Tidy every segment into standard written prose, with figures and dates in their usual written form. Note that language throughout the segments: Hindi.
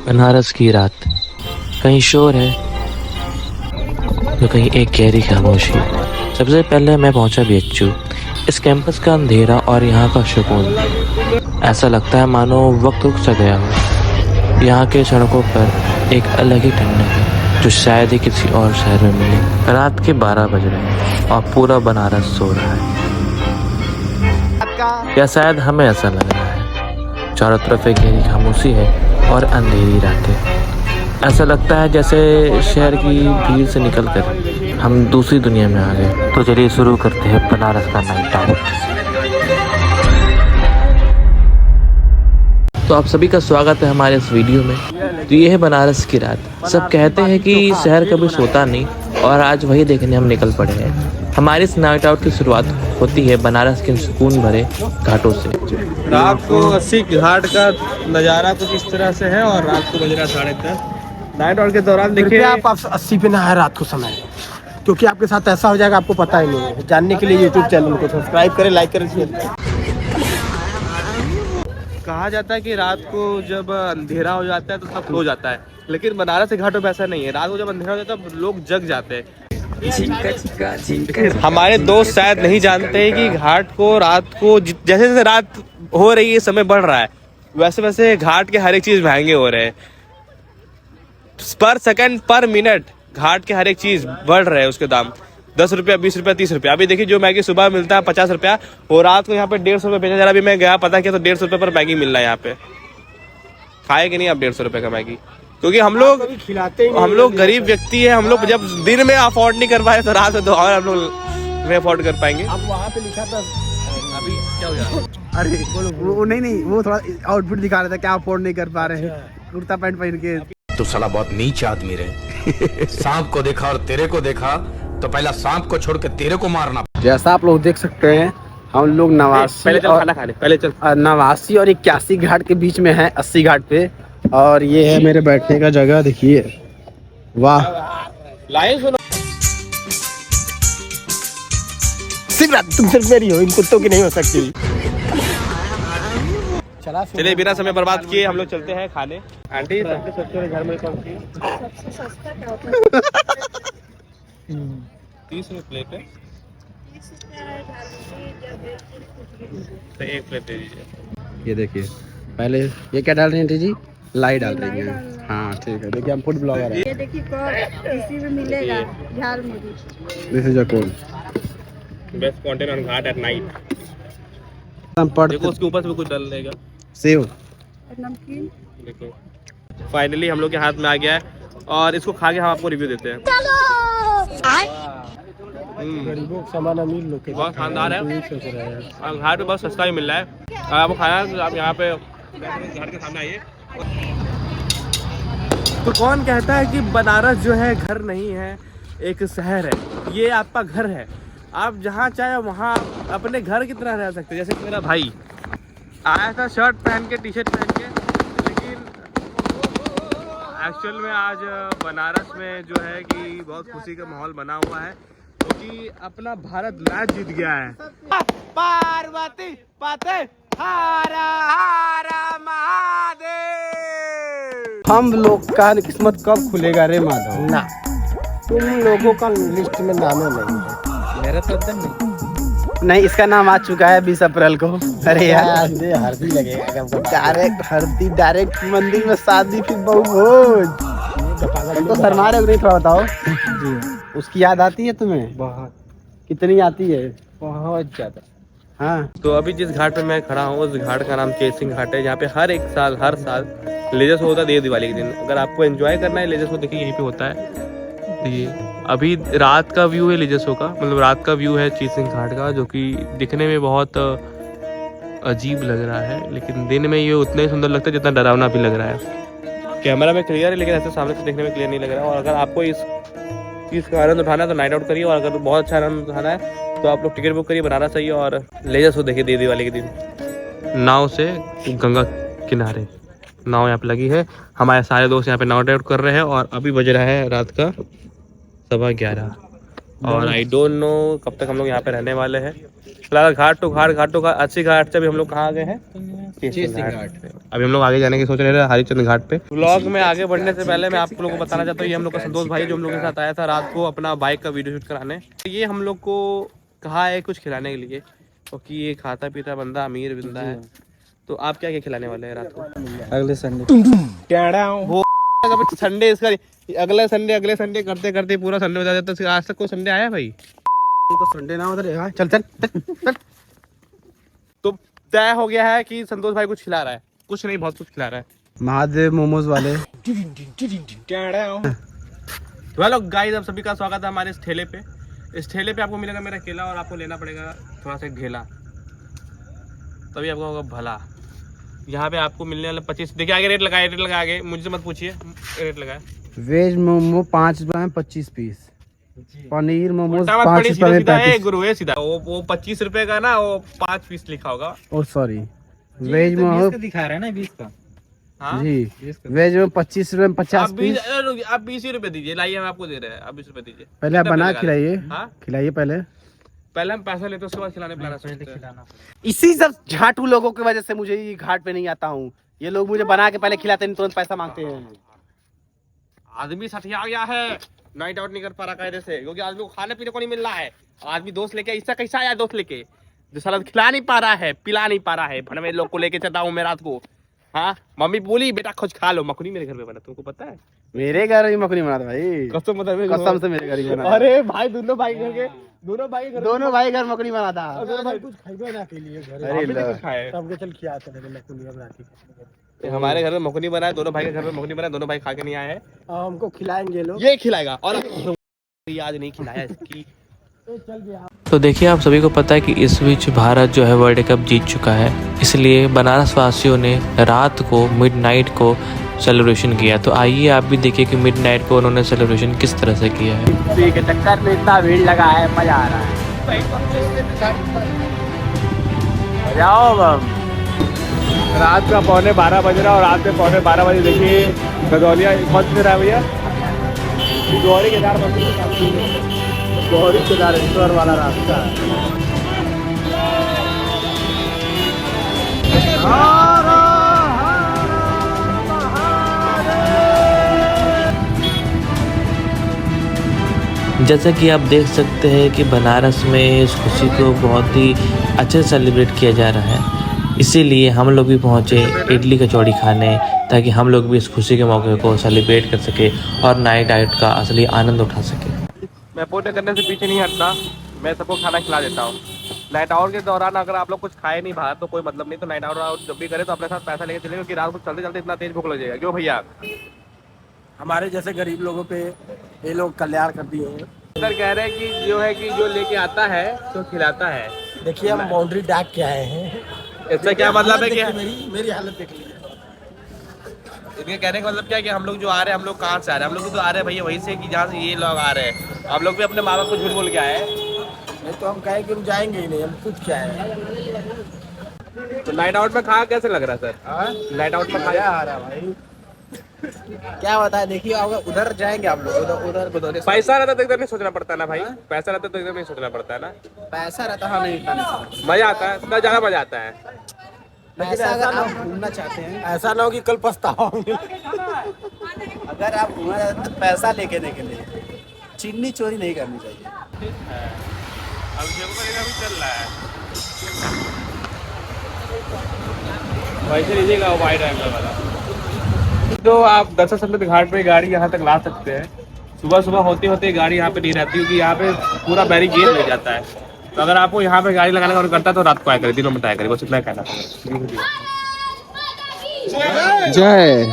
बनारस की रात, कहीं शोर है तो कहीं एक गहरी खामोशी। सबसे पहले मैं पहुंचा BHU। इस कैंपस का अंधेरा और यहाँ का सुकून, ऐसा लगता है मानो वक्त रुक सा गया हो। यहाँ के सड़कों पर एक अलग ही ठंडक है जो शायद ही किसी और शहर में मिले। रात के 12 बज रहे हैं और पूरा बनारस सो रहा है, या शायद हमें ऐसा लग रहा है। चारों तरफ एक गहरी खामोशी है और अंधेरी रातें। ऐसा लगता है जैसे शहर की भीड़ से निकलकर हम दूसरी दुनिया में आ गए। तो चलिए शुरू करते हैं बनारस का नाइट आउट। तो आप सभी का स्वागत है हमारे इस वीडियो में। तो ये है बनारस की रात। सब कहते हैं कि शहर कभी सोता नहीं, और आज वही देखने हम निकल पड़े हैं। हमारे इस नाइट आउट की शुरुआत होती है बनारस के सुकून भरे घाटों से। रात को 80 घाट का नज़ारा कुछ इस तरह से है और रात को बज रहा 10:30। नाइट आउट के दौरान देखिए आप 80 पे ना है रात को समय, क्योंकि आपके साथ ऐसा हो जाएगा आपको पता ही नहीं है। जानने के लिए यूट्यूब चैनल को सब्सक्राइब करें, लाइक करें, शेयर करें। कहा जाता है कि रात को जब अंधेरा हो जाता है तो सब सो जाता है, लेकिन बनारस के घाटों पे ऐसा नहीं है। रात को जब अंधेरा हो जाता है तब लोग जग जाते हैं। हमारे दोस्त शायद नहीं जानते हैं कि घाट को रात को जैसे जैसे रात हो रही है, समय बढ़ रहा है, वैसे वैसे घाट के हर एक चीज महंगे हो रहे हैं। पर सेकंड पर मिनट घाट के हर एक चीज बढ़ रहे हैं उसके दाम। 10 रुपया, 20 रुपया, 30 रुपया। अभी देखिए जो मैगी सुबह मिलता है 50 रुपया, और रात को यहाँ पे 150 रुपये बेचा जा रहा है। अभी मैं गया पता किया तो 150 रुपये पर मैगी मिल रहा है यहाँ पे। खाएंगे नहीं आप 150 रुपये का मैगी, क्योंकि हम लोग गरीब व्यक्ति है। हम लोग जब दिन में अफोर्ड नहीं कर पाए तो रात में तो और हम लोग नहीं अफोर्ड कर पाएंगे। अब वहाँ पे लिखा था अभी क्या हो गया? अरे वो नहीं, वो थोड़ा आउटफिट दिखा रहा था, क्या अफोर्ड नहीं कर पा रहे हैं, कुर्ता पैंट पहन के। तो साला बहुत नीच आदमी रहे। सांप को देखा और तेरे को देखा तो पहला सांप को छोड़ के तेरे को मारना। जैसा आप लोग देख सकते हैं, हम लोग पहले चल खाना खा ले, पहले चल। 89 और 81 घाट के बीच में है, 80 घाट पे। और ये है मेरे बैठने का जगह, देखिए। वाह, लाइन सुनो। तुम सिर्फ मेरी हो, इन कुत्तों की नहीं हो सकती। चलिए बिना समय बर्बाद किए हम लोग चलते हैं खाने। आंटी सबसे सस्ते घर में कौन सी? 30 रुपये प्लेट है, तो एक प्लेट दे दीजिए। ये देखिए, पहले ये क्या डाल रही हैं जी? लाई डाल रही है। हाँ ठीक है, देखिए हम फूड ब्लॉगर हैं। ये देखिए इसी में मिलेगा झाल मुड़ी। This is a code best content on Ghat at night. देखो उसके ऊपर से कुछ डाल देगा, सेव नमकीन। देखो फाइनली हम लोग के हाथ में आ गया है, और इसको खा के हम आपको रिव्यू देते हैं। गरीबों को सामान अमीर लोग के बहुत शानदार है। और घाट पे बहुत सस्ता ही मिल रहा है। अगर आपको खाना है तो आप यहाँ पे घाट के सामने आइए। तो कौन कहता है कि बनारस जो है घर नहीं है, एक शहर है। ये आपका घर है, आप जहाँ चाहे वहाँ अपने घर की तरह रह सकते हैं। जैसे कि मेरा भाई आया था शर्ट पहन के, टी शर्ट पहन के, लेकिन एक्चुअल में आज बनारस में जो है कि बहुत खुशी का माहौल बना हुआ है, क्योंकि अपना भारत मैच जीत गया है। पार्वती पते हारा हारा महादेव। हम लोग का किस्मत कब खुलेगा रे माधव? ना, तुम लोगों का लिस्ट में नाम नहीं है। मेरा तो एकदम नहीं, इसका नाम आ चुका है 20 अप्रैल को। अरे यार हल्दी लगेगा, डायरेक्ट मंदिर में शादी, फिर बहु भोज। तो शर्मा रहे हो नहीं, थोड़ा बताओ जी। उसकी याद आती है तुम्हें? बहुत। कितनी आती है? बहुत ज्यादा। हाँ, तो अभी जिस घाट पे मैं खड़ा हूँ उस घाट का नाम चेसिंग घाट है, जहाँ पे हर साल लेजर शो होता है देव दिवाली के दिन। अगर आपको एंजॉय करना है लेजर शो, देखिए यहीं पे होता है। ये अभी रात का व्यू है लेजर शो का, मतलब रात का व्यू है चेसिंग घाट का, जो कि दिखने में बहुत अजीब लग रहा है, लेकिन दिन में ये उतना ही सुंदर लगता है जितना डरावना भी लग रहा है। कैमरा में क्लियर है, लेकिन ऐसे सामने से देखने में क्लियर नहीं लग रहा है। और अगर आपको इस चीज़ का आनंद उठाना है तो नाइट आउट करिए, और अगर बहुत अच्छा आनंद उठाना है तो आप लोग टिकट बुक करिए, बनारस आइए और लेजर शो देखिए देव दिवाली के दिन। नाव से गंगा किनारे नाव यहाँ पे लगी है। हमारे सारे दोस्त यहाँ पे नाइट आउट कर रहे हैं, और अभी बज रहा है रात का 11:15। और आई डोंट नो कब तक हम लोग यहाँ पे रहने वाले हैं। फिलहाल घाट टू घाट अस्सी घाट से अभी हम लोग कहाँ आ गए हैं, चेसिंग घाट पे। अभी हम लोग आगे जाने की सोच रहे थे हरिचंद घाट पे। व्लॉग में आगे बढ़ने से पहले मैं आप लोगों को बताना चाहता हूँ, ये हम लोग का संतोष भाई जो हम लोग के साथ आया था रात को अपना बाइक का वीडियो शूट कराने, ये हम लोग को कहा है कुछ खिलाने के लिए, क्योंकि ये खाता पीता बंदा अमीर बंदा है। तो आप क्या क्या खिलाने वाले हैं रात को? अगले संडे संडे इसका अगले संडे करते करते पूरा संडे बता देता है। आज तक कोई संडे आया भाई? तो संडे ना उधर चल चल चल। तो तय हो गया है कि संतोष भाई कुछ खिला रहा है, कुछ नहीं बहुत कुछ खिला रहा है। महादेव मोमोज वाले। हेलो गाइस, आप सभी का स्वागत है हमारे इस ठेले पे। इस ठेले पे आपको मिलेगा मेरा केला और आपको लेना पड़ेगा थोड़ा सा ढेला, तभी आपको होगा भला। यहाँ पे आपको मिलने वाले 25, देखिए आगे रेट लगा आगे, मुझसे मत पूछिए, रेट लगाए। वेज मोमो 5 रुपए में 25 पीस, पनीर मोमोज उल्टा मत 5 पड़ी, रुपए में सीधा है 35। गुरु है सीधा। वो 25 रुपए का ना, वो 5 पीस लिखा होगा। ओ सॉरी, वेज मोमो दिखा रहा है ना 20 का। हाँ जी, वेज में 25 रुपए में 50 पीस। आप 20 ही रुपए दीजिए, लाइए हम आपको दे रहे हैं, आप 20 रुपए दीजिए। पहले आप बना खिलाइए, हाँ? खिलाइए पहले हम पैसा लेते उसके बाद खिलाने पिलाना सोचते हैं। इसी सब झाटू लोगों की वजह से मुझे ये घाट पे नहीं आता हूँ। ये लोग मुझे बना के पहले खिलाते नहीं, तुरंत पैसा मांगते हैं। आदमी सठिया गया है, नाइट आउट नहीं कर पा रहा कायदे से, क्योंकि आदमी को खाने पीने को नहीं मिल रहा है। आदमी दोस्त लेके इससे कैसा आया, दोस्त लेके जो साला खिला नहीं पा रहा है, पिला नहीं पा रहा है। भनवे लोग को लेके चलता हूँ मैं रात को। हाँ, मम्मी बोली बेटा कुछ खा लो, मखनी मेरे घर में बना, तुमको पता है? मेरे घर में मखनी बनाता भाई, कसम कसम से मेरे घर ही बना। अरे भाई दोनों भाई घर मखनी बनाता। कुछ खाइबे ना के लिए घर अरे लो। खाए। सबके चल खियाते हैं मकुनिया बना के। हमारे घर में मखनी बना है, दोनों भाई के घर में मखनी बना है, दोनों भाई खा के नहीं आए हैं। हमको खिलाएंगे लोग। ये खिलाएगा और आज नहीं खिलाया इसकी। तो देखिए, आप सभी को पता है कि इस बीच भारत जो है वर्ल्ड कप जीत चुका है, इसलिए बनारस वासियों ने रात को मिडनाइट को सेलिब्रेशन किया। तो आइए आप भी देखिए कि मिडनाइट को उन्होंने सेलिब्रेशन किस तरह से किया है। इसी के चक्कर में इतना भीड़ लगा है, मजा आ रहा है। जाओ बम। रात का 11:15 बज रहा है और रात में 11:15 बजे देखिए गदौलिया कौन से रहा है भैया, गौरी केदार मंदिर, गौरी केदारेश्वर वाला रास्ता। जैसा कि आप देख सकते हैं कि बनारस में इस खुशी को बहुत ही अच्छे से सेलिब्रेट किया जा रहा है, इसीलिए हम लोग भी पहुंचे इडली कचौड़ी खाने, ताकि हम लोग भी इस खुशी के मौके को सेलिब्रेट कर सके और नाइट आउट का असली आनंद उठा सके। मैं पोटे करने से पीछे नहीं हटता, मैं सबको खाना खिला देता हूँ। नाइट आउट के दौरान अगर आप लोग कुछ खाए नहीं बाहर तो कोई मतलब नहीं, तो नाइट आउट जब भी करें तो अपने साथ पैसा लेके चले, क्योंकि रात को चलते चलते इतना तेज भूख लग जाएगा। क्यों भैया? हमारे जैसे गरीब लोगों पे ये लोग कल्याण कर दिए हैं। सर कह रहे हैं कि जो लेके आता है तो खिलाता है। देखिए हम बाउंड्री डाक के आए हैं। इससे क्या मतलब है कि मेरी हालत देख लीजिए। इनके कहने का मतलब क्या है कि हम लोग जो आ रहे हैं, हम लोग कहाँ से आ रहे हैं? हम लोग तो आ रहे हैं भैया वहीं से कि जहाँ से ये लोग आ रहे हैं। हम लोग भी अपने माँ बाप को झूठ बोल के आए हैं। नहीं तो हम कहें कि हम जाएंगे ही नहीं, हम खुद क्या है। तो नाइट आउट में खा कैसे लग रहा है सर? नाइट आउट में खाया आ रहा भाई, क्या होता है देखिए, उधर जाएंगे आप लोग, उधर पैसा रहता तो इधर नहीं सोचना पड़ता ना भाई, पैसा रहता तो इधर नहीं सोचना पड़ता है ना। पैसा रहता है नहीं, मजा आता है, इतना ज्यादा मजा आता है। पैसा अगर आप घूमना चाहते हैं, ऐसा ना हो कि कल पछताओगे। अगर आप घूमना चाहते हैं तो पैसा लेके निकले, चिन्नी चोरी नहीं करनी चाहिए। चल रहा है वैसे लीजिएगा वाइड एंगल वाला। तो आप दशाश्वमेध घाट पे गाड़ी यहाँ तक ला सकते हैं। सुबह सुबह होते होते गाड़ी यहाँ पे नहीं रहती, क्योंकि यहाँ पे पूरा बैरिकेड ले जाता है। तो अगर आपको यहाँ पे गाड़ी लगाने का मन करता है तो रात को आया करें, दिनों में आया करें, बस इतना कहना। जय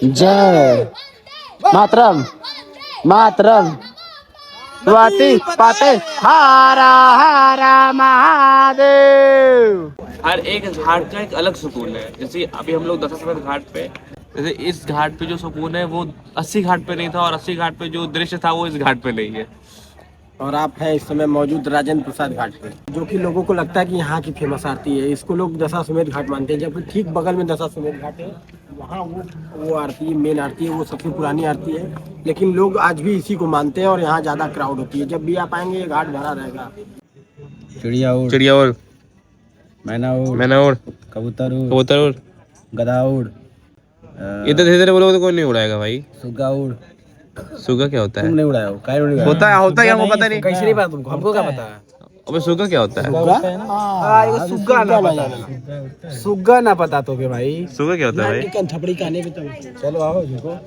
जय मातरम मातरम स्वाति पाते हारा हारा महादेव। हर एक घाट का एक अलग सुकून है। जैसे अभी हम लोग दशाश्वमेध घाट पे, जैसे इस घाट पे जो सुकून है वो 80 घाट पे नहीं था, और 80 घाट पे जो दृश्य था वो इस घाट पे नहीं है। और आप हैं इस समय मौजूद राजेंद्र प्रसाद घाट पे, जो कि लोगों को लगता है कि यहाँ की फेमस आरती है। इसको लोग दशाश्वमेध घाट मानते हैं, जबकि ठीक बगल में दशाश्वमेध घाट है। वहाँ वो आरती है, मेन आरती है, वो सबसे पुरानी आरती है, लेकिन लोग आज भी इसी को मानते हैं और यहाँ ज़्यादा क्राउड होती है। जब भी आप आएंगे ये घाट भरा रहेगा। चिड़िया उड़, चिड़िया उड़, मैना उड़, मैना उड़, कबूतर उड़, कबूतर उड़, गधा उड़, इधर धीरे धीरे बोलोगे तो कोई नहीं उड़ाएगा भाई। सुग्गा उड़। सुगा क्या होता है? तुम नहीं उड़ाए हो? काहे नहीं उड़ाए? होता है, हमको पता नहीं। कैसे नहीं पता तुमको? हमको क्या पता है? अबे सुगा क्या होता है? सुग्गा ना पता, सुग्गा ना पता तो के भाई। सुगा क्या होता है भाई? थपड़ी खाने पे तो चलो आओ देखो।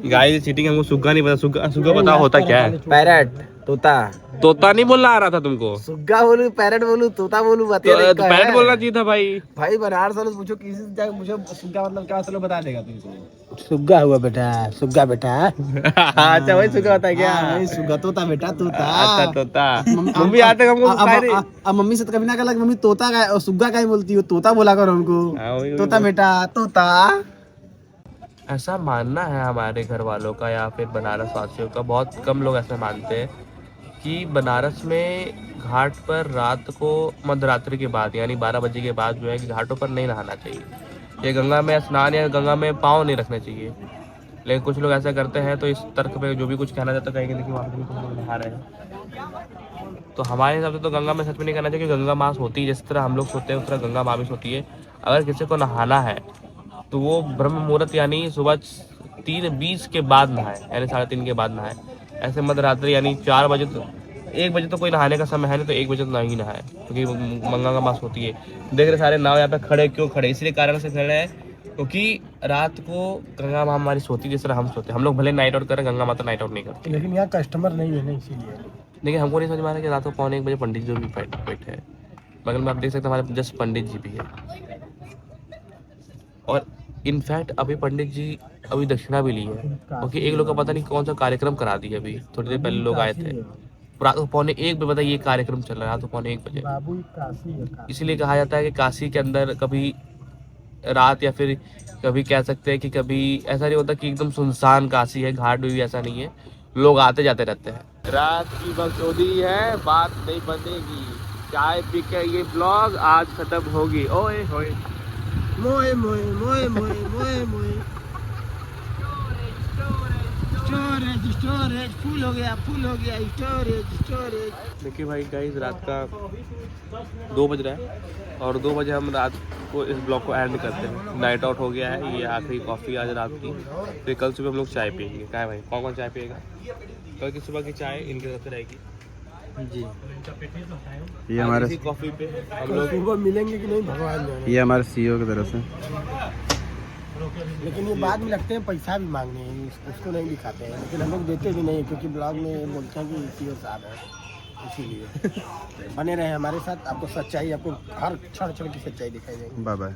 गाइस चीटिंग, हमको सुगा नहीं पता। सुगा सुगा पता होता क्या है? पैरट, तोता। तोता नहीं बोलना आ रहा था तुमको? सुग्गा बोलू, पैरट बोलू, तोता बोलू, तो पैरट बोलना चाहिए था भाई। भाई बनारस वाले से पूछो, किसी से जाके पूछो सुग्गा मतलब क्या, चलो बता देगा तुमको। सुग्गा हुआ बेटा, सुग्गा बेटा। अच्छा वही सुगा होता है क्या? वही सुग्गा, तोता बेटा, तोता। अच्छा तोता। मम्मी आते हमको अब मम्मी से तो कभी ना कहा कि मम्मी तोता का और सुग्गा का ही बोलती हो, तोता बोला करो उनको। तोता बेटा, तोता। ऐसा मानना है हमारे घर वालों का या फिर बनारस वासियों का, बहुत कम लोग ऐसा मानते हैं कि बनारस में घाट पर रात को मध्यरात्रि के बाद यानी 12 बजे के बाद जो है कि घाटों पर नहीं नहाना चाहिए। ये गंगा में स्नान या गंगा में पाँव नहीं रखने चाहिए। लेकिन कुछ लोग ऐसा करते हैं, तो इस तर्क पे जो भी कुछ कहना चाहता है कहेंगे देखिए वहाँ पर कुछ लोग नहा रहे हैं। तो हमारे हिसाब से तो गंगा में सच में नहीं करना चाहिए, क्योंकि गंगा माँ सोती है, जिस तरह हम लोग सोते हैं उस तरह गंगा माँ भी सोती है। अगर किसी को नहाना है तो वो ब्रह्म मुहूर्त यानी सुबह 3:20 के बाद नहाए, यानी 3:30 के बाद नहाए। ऐसे मध्यरात्रि यानी 4 बजे तो 1 बजे तो कोई नहाने का समय है नहीं, तो 1 बजे तो नहीं नहाए, क्योंकि गंगा का मास होती है। देख रहे सारे नाव यहाँ पे खड़े, क्यों खड़े? इसलिए कारण से खड़े हैं क्योंकि रात को गंगा माँ हमारी सोती है जिस तरह हम सोते हैं। हम लोग भले नाइट आउट करें, गंगा माता नाइट आउट नहीं करती। लेकिन यहाँ कस्टमर नहीं है ना, इसीलिए। लेकिन हमको नहीं समझ में आ रहा कि रात को 1:45 बजे पंडित जी भी बैठे हैं बगल में। आप देख सकते हैं हमारे जस्ट पंडित जी भी है। और इनफैक्ट अभी पंडित जी अभी दक्षिणा भी ली है, क्योंकि एक लोग का पता नहीं कौन सा कार्यक्रम करा दिया। अभी थोड़ी देर पहले लोग आए थे, रात को 1:45 बजे बताइए ये कार्यक्रम चल रहा है, रात को 1:45 बजे। इसीलिए कहा जाता है कि काशी के अंदर कभी रात या फिर कभी कह सकते हैं कि कभी ऐसा नहीं होता कि एकदम सुनसान काशी है, घाट भी ऐसा नहीं है, लोग आते जाते रहते हैं। रात की बकचोदी है, बात नहीं बनेगी। चाय पी के ये ब्लॉग आज खत्म होगी। ओए होए मोए मोए मोए मोए मोए मोए। स्टोरेज स्टोरेज फुल हो गया, फुल हो गया, स्टोरेज स्टोरेज। देखिए भाई गाइस, रात का 2 बज रहा है और 2 बजे हम रात को इस ब्लॉग को एंड करते हैं। नाइट आउट हो गया है, ये आखिरी कॉफ़ी आज रात की। फिर कल सुबह हम लोग चाय पियेंगे। क्या है भाई, कौन कौन चाय पिएगा? कल की सुबह की चाय इनके तरफ से रहेगी जी। ये हमारे इसी कॉफ़ी पे हम लोग सुबह मिलेंगे कि नहीं भगवान जाने। ये हमारे सीईओ की तरफ से। लेकिन ये बाद में लगते हैं पैसा भी मांगने हैं, उसको नहीं दिखाते हैं, लेकिन हम लोग देते भी नहीं, क्योंकि ब्लॉग में बोलते हैं कि सीईओ साहब है, इसीलिए बने रहे हमारे साथ। आपको सच्चाई, आपको हर क्षण क्षण की सच्चाई दिखाई देगी। Bye bye.